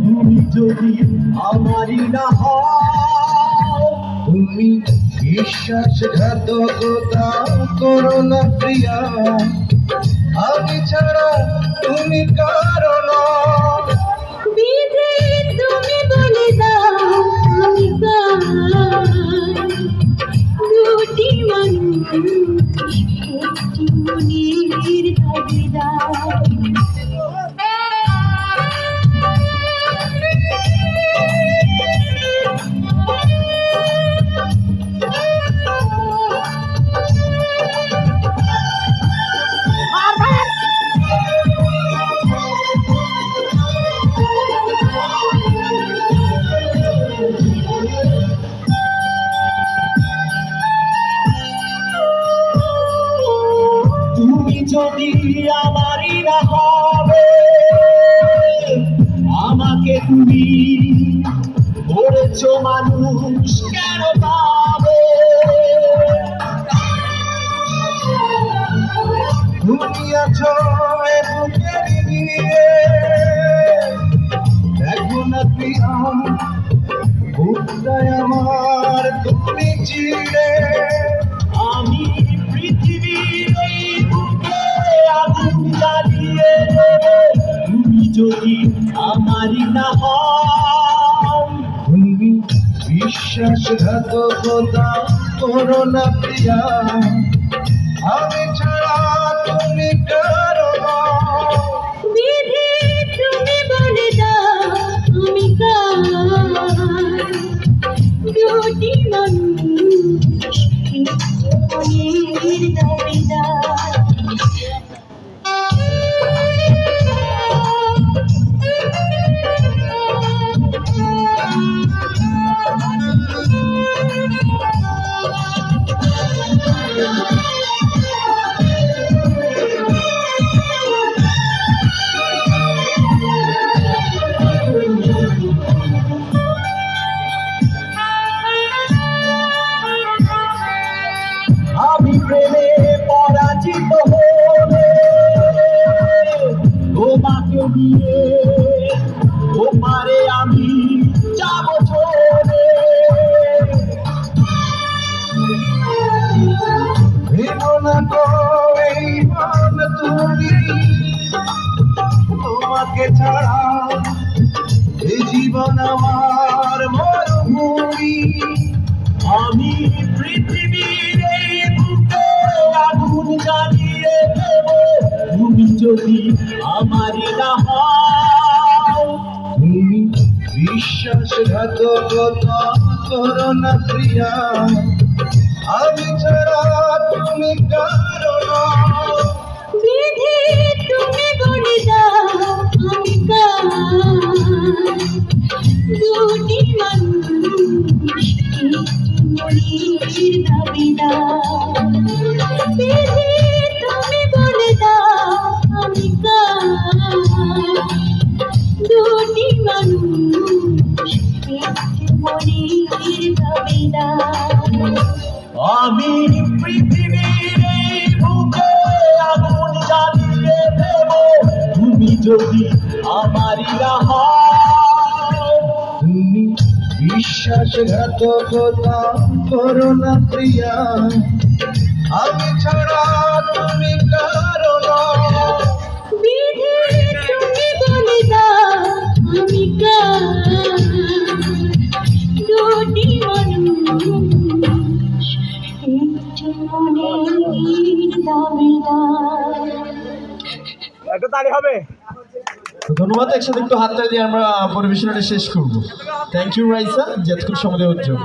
তুমি যদি আমারই না হও, তুমি বিশ্বাসঘাতকতা করো না প্রিয়া, আমি ছাড়া তুমি কারো নও। বিধি তুমি বলে দাও আমি দুটি মানুষ একটি মনের দাবিদার। তুমি যদি আমারই না হবে, আমাকে তুমি করেছো মানুষ কেন পাবে? তুমি আছো এ বুকের নিয়ে, দেখো না প্রিয়া বুকটায় আমার তুমি চিনে। আমি পৃথিবীর এই বুকে আগুন জ্বালিয়ে দেব, তুমি যদি আমারই না হও। তুমি বিশ্বাসঘাতকতা করো না প্রিয়া, আমি ছাড়া তুমি কারো নও। বিধি তুমি বলে দাও আমি দুটি মানুষ একটি মনের দাবিদার। আমি প্রেমে পরাজিত হলে তোমাকে নিয়ে ওপারে আমি যাব চলে। ভেবো না গো এই মন তুমি, তোমাকে ছাড়া এই জীবন আমার মরুভূমি। আমি পৃথিবীর এই বুকে আগুন জ্বালিয়ে দেব, তুমি যদি আমারই না হও। তুমি বিশ্বাসঘাতকতা করো না প্রিয়া, আমি ছাড়া তুমি কারো নও। বিধি তুমি বলে দাও আমি দুটি মানুষ একটি মনের দাবিদার। বিধি তুমি বলে দাও আমি দুটি মানুষ একটি মনের দাবিদার। আমি পৃথিবীর এই বুকে আগুন জ্বালিয়ে দেব, তুমি যদি আমারই না হও। তুমি বিশ্বাসঘাতকতা করো না প্রিয়া, আমি ছাড়া তুমি কারো নও। বিধি তুমি বলে দাও আমি দুটি মানুষ একটি মনের দাবিদার। একটা তালি হবে। ধন্যবাদ। একসাথে একটু হাততালি দিয়ে আমরা পরিবেশনাটা শেষ করবো। থ্যাংক ইউ রাইসা, যতক্ষণ সময় দেওয়ার জন্য।